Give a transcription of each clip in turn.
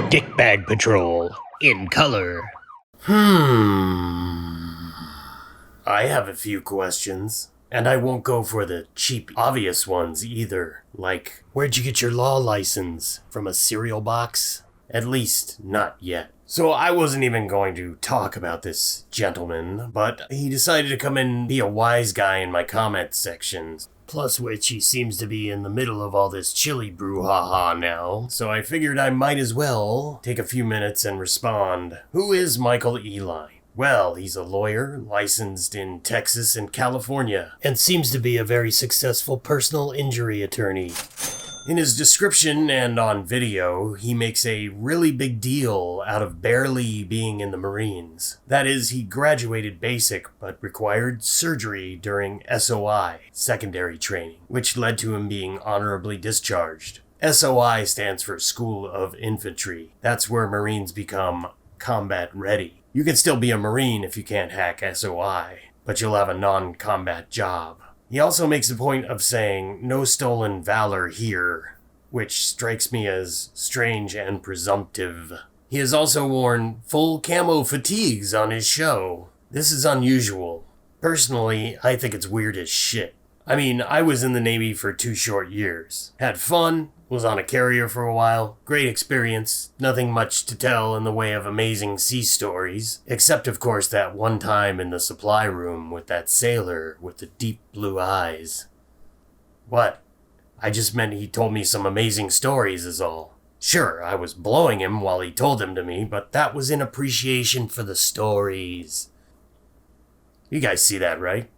Dickbag Patrol in color. I have a few questions, and I won't go for the cheap, obvious ones either. Like, where'd you get your law license? From a cereal box? At least, not yet. So I wasn't even going to talk about this gentleman, but he decided to come and be a wise guy in my comment sections. Plus which he seems to be in the middle of all this Chille brouhaha now, so I figured I might as well take a few minutes and respond. Who is Michael Eli? Well, he's a lawyer, licensed in Texas and California, and seems to be a very successful personal injury attorney. In his description and on video, he makes a really big deal out of barely being in the Marines. That is, he graduated basic but required surgery during SOI, secondary training, which led to him being honorably discharged. SOI stands for School of Infantry. That's where Marines become combat ready. You can still be a Marine if you can't hack SOI, but you'll have a non-combat job. He also makes a point of saying, no stolen valor here, which strikes me as strange and presumptive. He has also worn full camo fatigues on his show. This is unusual. Personally, I think it's weird as shit. I mean, I was in the Navy for 2 short years. Had fun, was on a carrier for a while, great experience, nothing much to tell in the way of amazing sea stories, except of course that one time in the supply room with that sailor with the deep blue eyes. What? I just meant he told me some amazing stories is all. Sure, I was blowing him while he told them to me, but that was in appreciation for the stories. You guys see that, right?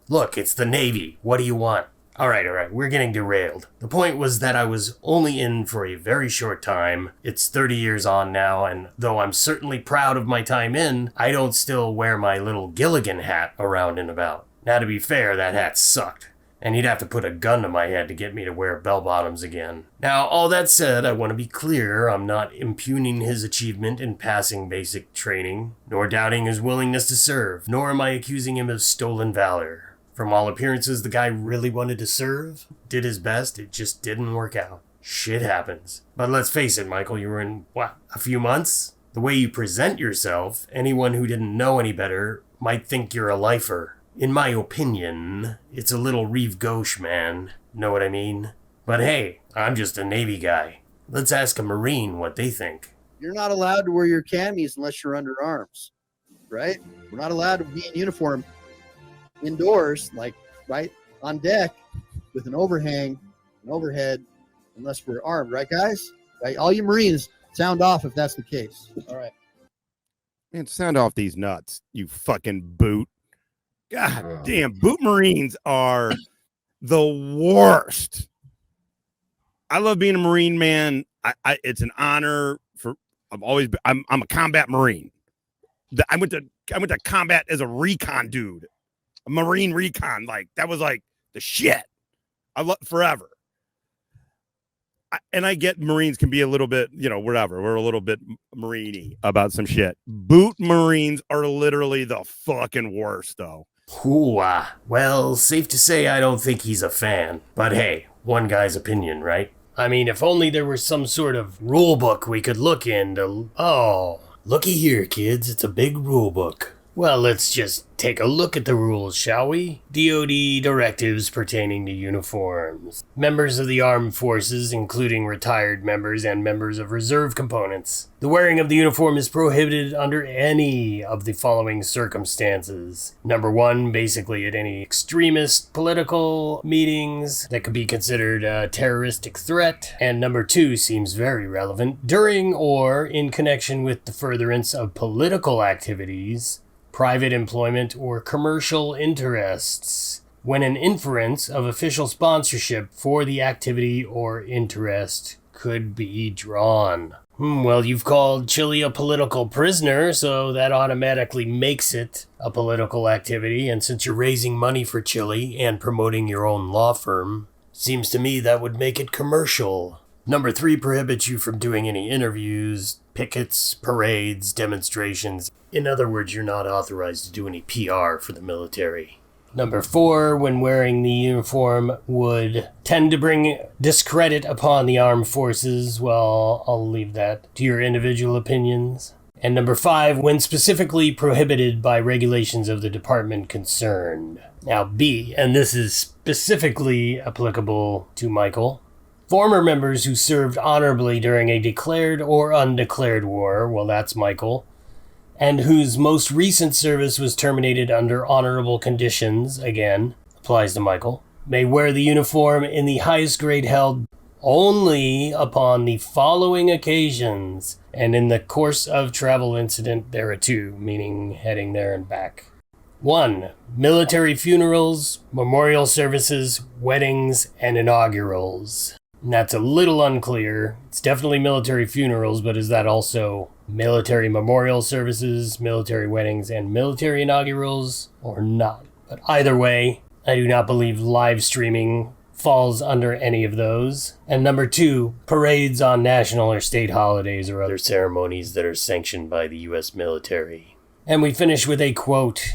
Look, it's the Navy. What do you want? Alright, we're getting derailed. The point was that I was only in for a very short time. It's 30 years on now, and though I'm certainly proud of my time in, I don't still wear my little Gilligan hat around and about. Now to be fair, that hat sucked, and he'd have to put a gun to my head to get me to wear bell-bottoms again. Now, all that said, I want to be clear, I'm not impugning his achievement in passing basic training, nor doubting his willingness to serve, nor am I accusing him of stolen valor. From all appearances, the guy really wanted to serve, did his best, it just didn't work out. Shit happens. But let's face it, Michael, you were in, a few months? The way you present yourself, anyone who didn't know any better might think you're a lifer. In my opinion, it's a little Reeve gauche, man. Know what I mean? But hey, I'm just a Navy guy. Let's ask a Marine what they think. You're not allowed to wear your camis unless you're under arms, right? We're not allowed to be in uniform indoors, like right on deck with an overhang, an overhead, unless we're armed, right, guys? Right? All you Marines, sound off if that's the case. All right. Man, sound off these nuts, you fucking boot. God damn, boot Marines are the worst. I love being a Marine, man. It's an honor for. I'm a combat Marine. I went to combat as a recon dude. A Marine recon, like that was like the shit. I love forever. And I get Marines can be a little bit, whatever. We're a little bit Marine-y about some shit. Boot Marines are literally the fucking worst, though. Well, safe to say I don't think he's a fan. But hey, one guy's opinion, right? I mean, if only there was some sort of rule book we could look into. Oh, looky here, kids. It's a big rule book. Well, let's just take a look at the rules, shall we? DoD directives pertaining to uniforms. Members of the armed forces, including retired members and members of reserve components. The wearing of the uniform is prohibited under any of the following circumstances. Number 1, basically at any extremist political meetings that could be considered a terroristic threat. And number 2 seems very relevant. During or in connection with the furtherance of political activities, private employment, or commercial interests, when an inference of official sponsorship for the activity or interest could be drawn. Well, you've called Chille a political prisoner, so that automatically makes it a political activity, and since you're raising money for Chille and promoting your own law firm, seems to me that would make it commercial. Number 3 prohibits you from doing any interviews, pickets, parades, demonstrations. In other words, you're not authorized to do any PR for the military. Number 4, when wearing the uniform would tend to bring discredit upon the armed forces. Well, I'll leave that to your individual opinions. And number 5, when specifically prohibited by regulations of the department concerned. Now B, and this is specifically applicable to Michael. Former members who served honorably during a declared or undeclared war, well, that's Michael, and whose most recent service was terminated under honorable conditions, again, applies to Michael, may wear the uniform in the highest grade held only upon the following occasions and in the course of travel incident thereto, meaning heading there and back. 1. Military funerals, memorial services, weddings, and inaugurals. And that's a little unclear. It's definitely military funerals, but is that also military memorial services, military weddings, and military inaugurals, or not? But either way, I do not believe live streaming falls under any of those. And number 2, parades on national or state holidays or other ceremonies that are sanctioned by the U.S. military. And we finish with a quote,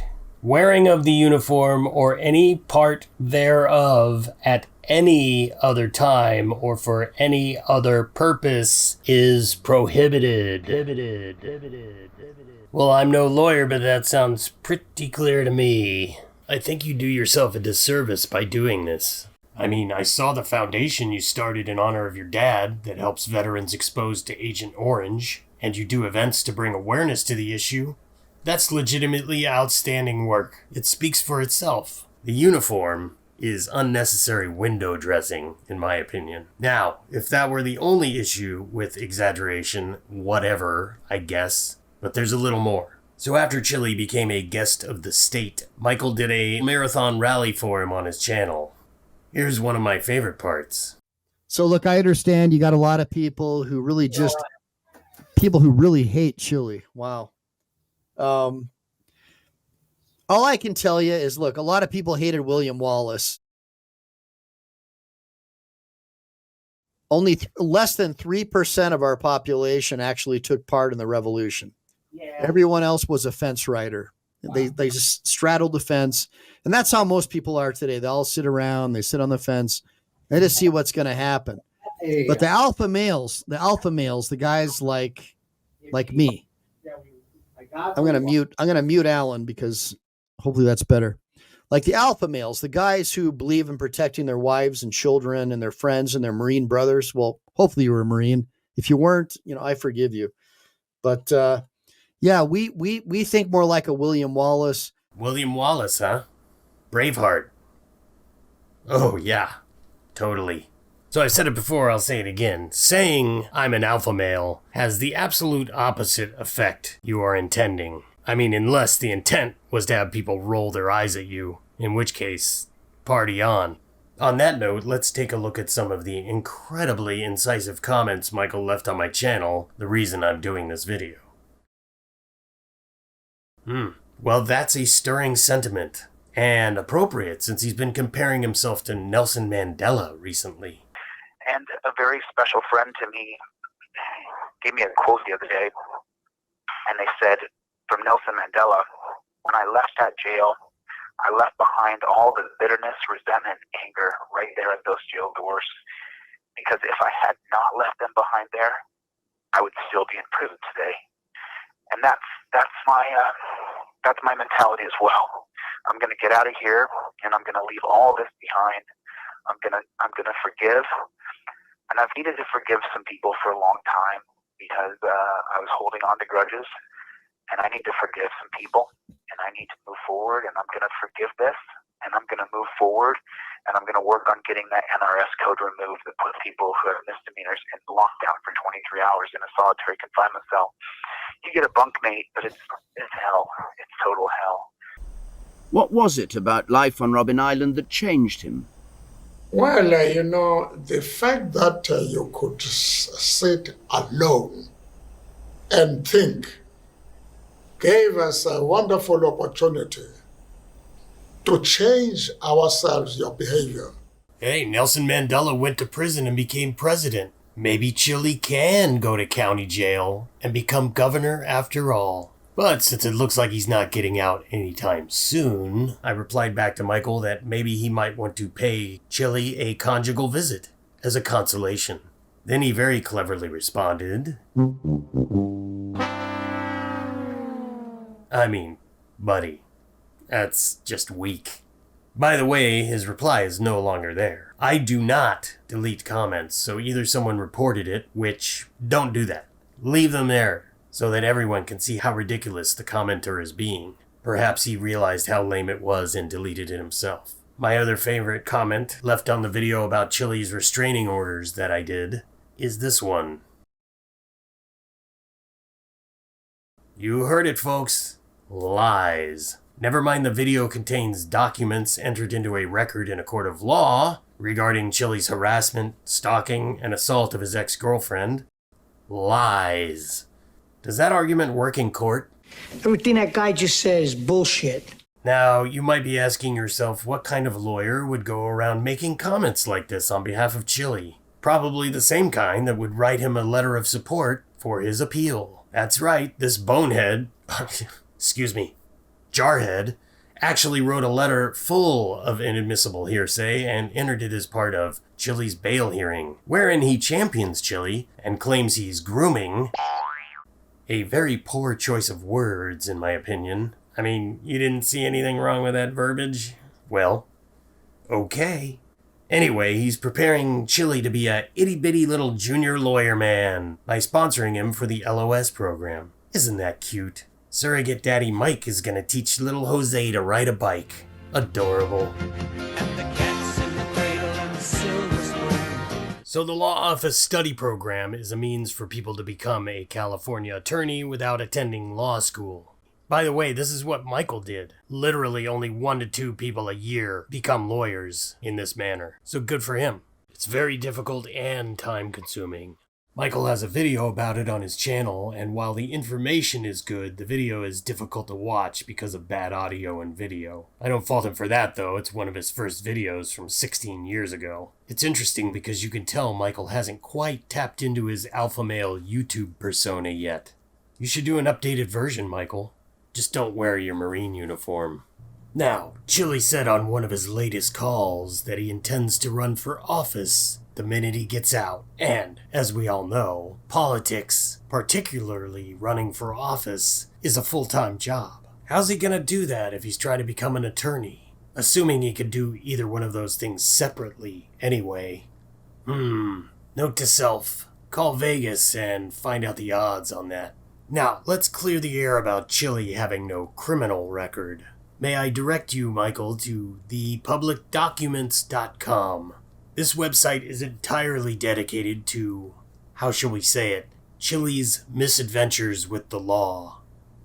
"Wearing of the uniform or any part thereof at any other time or for any other purpose is prohibited." Well, I'm no lawyer, but that sounds pretty clear to me. I think you do yourself a disservice by doing this. I mean, I saw the foundation you started in honor of your dad that helps veterans exposed to Agent Orange, and you do events to bring awareness to the issue. That's legitimately outstanding work. It speaks for itself. The uniform is unnecessary window dressing, in my opinion. Now, if that were the only issue with exaggeration, whatever, I guess. But there's a little more. So after Chille became a guest of the state, Michael did a marathon rally for him on his channel. Here's one of my favorite parts. So look, I understand you got a lot of people who really hate Chille. Wow. All I can tell you is, look, a lot of people hated William Wallace. Only less than 3% of our population actually took part in the revolution. Yeah. Everyone else was a fence rider. Wow. They just straddled the fence. And that's how most people are today. They all sit around, they sit on the fence, they just see what's going to happen. But the alpha males, the guys like me, I'm going to mute Alan because hopefully that's better. Like the alpha males, the guys who believe in protecting their wives and children and their friends and their Marine brothers. Well, hopefully you were a Marine. If you weren't, I forgive you. But yeah, we think more like a William Wallace. William Wallace, huh? Braveheart. Oh, yeah. Totally. So I've said it before, I'll say it again. Saying I'm an alpha male has the absolute opposite effect you are intending. I mean, unless the intent was to have people roll their eyes at you, in which case, party on. On that note, let's take a look at some of the incredibly incisive comments Michael left on my channel, the reason I'm doing this video. Well, that's a stirring sentiment, and appropriate since he's been comparing himself to Nelson Mandela recently. And a very special friend to me gave me a quote the other day, and they said, from Nelson Mandela, "When I left that jail, I left behind all the bitterness, resentment, anger right there at those jail doors. Because if I had not left them behind there, I would still be in prison today." And that's my mentality as well. I'm going to get out of here, and I'm going to leave all this behind. I'm gonna forgive, and I've needed to forgive some people for a long time because I was holding on to grudges. And I need to forgive some people, and I need to move forward, and I'm going to forgive this, and I'm going to move forward, and I'm going to work on getting that NRS code removed that puts people who have misdemeanors in lockdown for 23 hours in a solitary confinement cell. You get a bunkmate, but it's hell. It's total hell. What was it about life on Robben Island that changed him? Well, the fact that you could sit alone and think gave us a wonderful opportunity to change ourselves, your behavior. Hey, Nelson Mandela went to prison and became president. Maybe Chille can go to county jail and become governor after all. But since it looks like he's not getting out anytime soon, I replied back to Michael that maybe he might want to pay Chille a conjugal visit as a consolation. Then he very cleverly responded, I mean, buddy, that's just weak. By the way, his reply is no longer there. I do not delete comments, so either someone reported it, which, don't do that. Leave them there, so that everyone can see how ridiculous the commenter is being. Perhaps he realized how lame it was and deleted it himself. My other favorite comment, left on the video about Chille's restraining orders that I did, is this one. You heard it, folks. Lies. Never mind the video contains documents entered into a record in a court of law regarding Chille's harassment, stalking, and assault of his ex-girlfriend. Lies. Does that argument work in court? Everything that guy just said is bullshit. Now, you might be asking yourself what kind of lawyer would go around making comments like this on behalf of Chille. Probably the same kind that would write him a letter of support for his appeal. That's right, this bonehead, jarhead, actually wrote a letter full of inadmissible hearsay and entered it as part of Chille's bail hearing, wherein he champions Chille and claims he's grooming. A very poor choice of words, in my opinion. I mean, you didn't see anything wrong with that verbiage? Well, okay. Anyway, he's preparing Chille to be a itty-bitty little junior lawyer man by sponsoring him for the LOS program. Isn't that cute? Surrogate Daddy Mike is gonna teach little Jose to ride a bike. Adorable. So the Law Office Study Program is a means for people to become a California attorney without attending law school. By the way, this is what Michael did. Literally only 1 to 2 people a year become lawyers in this manner. So good for him. It's very difficult and time-consuming. Michael has a video about it on his channel, and while the information is good, the video is difficult to watch because of bad audio and video. I don't fault him for that, though. It's one of his first videos from 16 years ago. It's interesting because you can tell Michael hasn't quite tapped into his alpha male YouTube persona yet. You should do an updated version, Michael. Just don't wear your Marine uniform. Now, Chille said on one of his latest calls that he intends to run for office the minute he gets out. And, as we all know, politics, particularly running for office, is a full-time job. How's he gonna do that if he's trying to become an attorney? Assuming he could do either one of those things separately, anyway. Note to self, call Vegas and find out the odds on that. Now, let's clear the air about Chille having no criminal record. May I direct you, Michael, to thepublicdocuments.com. This website is entirely dedicated to, how shall we say it, Chille's misadventures with the law.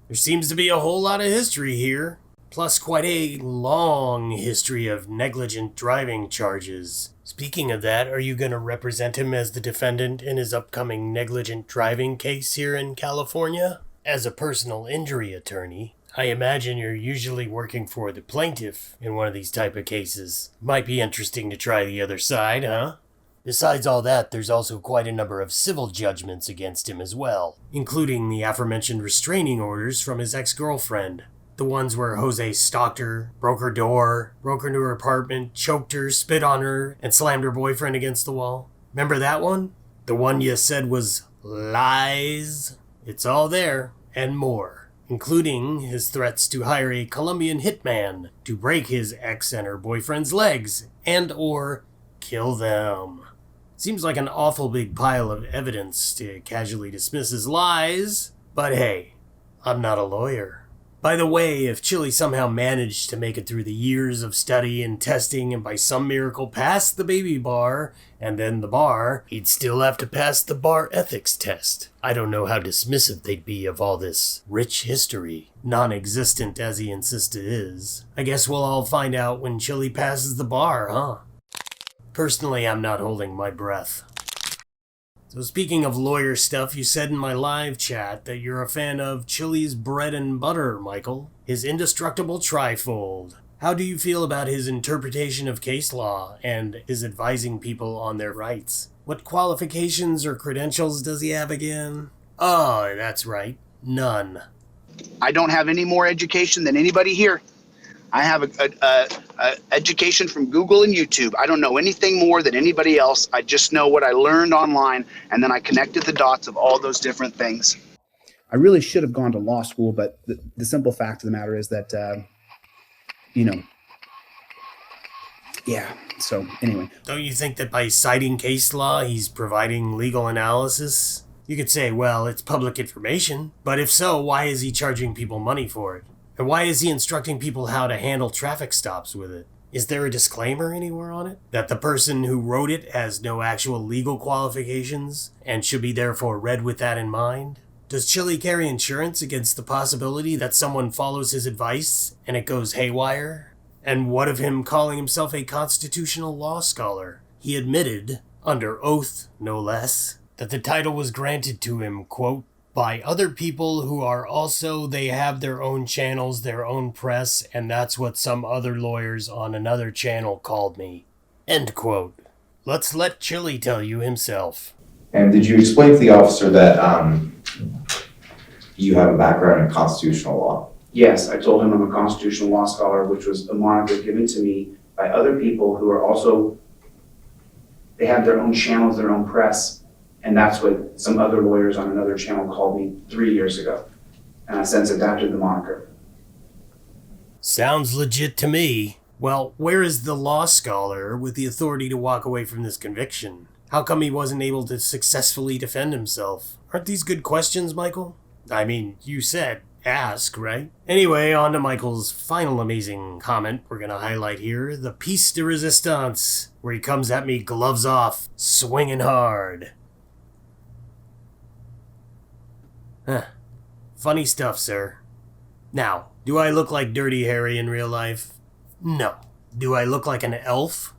There seems to be a whole lot of history here, plus quite a long history of negligent driving charges. Speaking of that, are you going to represent him as the defendant in his upcoming negligent driving case here in California? As a personal injury attorney, I imagine you're usually working for the plaintiff in one of these type of cases. Might be interesting to try the other side, huh? Besides all that, there's also quite a number of civil judgments against him as well, including the aforementioned restraining orders from his ex-girlfriend. The ones where Jose stalked her, broke her door, broke her into her apartment, choked her, spit on her, and slammed her boyfriend against the wall. Remember that one? The one you said was lies? It's all there, and more, including his threats to hire a Colombian hitman to break his ex and her boyfriend's legs, and or kill them. Seems like an awful big pile of evidence to casually dismiss as lies, but hey, I'm not a lawyer. By the way, if Chille somehow managed to make it through the years of study and testing and by some miracle passed the baby bar and then the bar, he'd still have to pass the bar ethics test. I don't know how dismissive they'd be of all this rich history, non-existent as he insists it is. I guess we'll all find out when Chille passes the bar, huh? Personally, I'm not holding my breath. So speaking of lawyer stuff, you said in my live chat that you're a fan of Chille's bread and butter, Michael. His indestructible trifold. How do you feel about his interpretation of case law and his advising people on their rights? What qualifications or credentials does he have again? Oh, that's right. None. I don't have any more education than anybody here. I have a education from Google and YouTube. I don't know anything more than anybody else. I just know what I learned online, and then I connected the dots of all those different things. I really should have gone to law school, but the simple fact of the matter is that, yeah. So anyway. Don't you think that by citing case law, he's providing legal analysis? You could say, well, it's public information, but if so, why is he charging people money for it? And why is he instructing people how to handle traffic stops with it? Is there a disclaimer anywhere on it? That the person who wrote it has no actual legal qualifications and should be therefore read with that in mind? Does Chille carry insurance against the possibility that someone follows his advice and it goes haywire? And what of him calling himself a constitutional law scholar? He admitted, under oath no less, that the title was granted to him, quote, by other people who are also, they have their own channels, their own press, and that's what some other lawyers on another channel called me. End quote. Let's let Chille tell you himself. And did you explain to the officer that you have a background in constitutional law? Yes, I told him I'm a constitutional law scholar, which was a moniker given to me by other people who are also, they have their own channels, their own press, and that's what some other lawyers on another channel called me 3 years ago. And I since adapted the moniker. Sounds legit to me. Well, where is the law scholar with the authority to walk away from this conviction? How come he wasn't able to successfully defend himself? Aren't these good questions, Michael? I mean, you said ask, right? Anyway, on to Michael's final amazing comment we're gonna highlight here, the piece de resistance, where he comes at me gloves off, swinging hard. Huh. Funny stuff, sir. Now, do I look like Dirty Harry in real life? No. Do I look like an elf?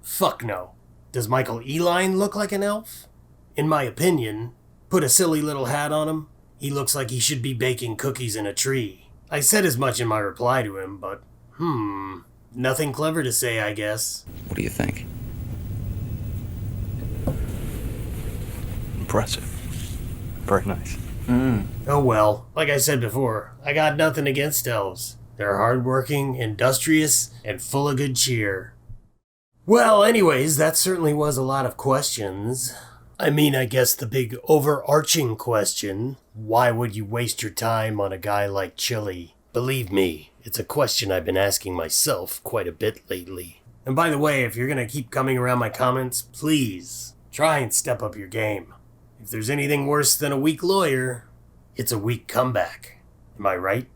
Fuck no. Does Michael Eline look like an elf? In my opinion, put a silly little hat on him, he looks like he should be baking cookies in a tree. I said as much in my reply to him, but, nothing clever to say, I guess. What do you think? Impressive. Very nice. Oh well, like I said before, I got nothing against elves. They're hardworking, industrious, and full of good cheer. Well, anyways, that certainly was a lot of questions. I mean, I guess the big overarching question, why would you waste your time on a guy like Chille? Believe me, it's a question I've been asking myself quite a bit lately. And by the way, if you're gonna keep coming around my comments, please try and step up your game. If there's anything worse than a weak lawyer, it's a weak comeback. Am I right?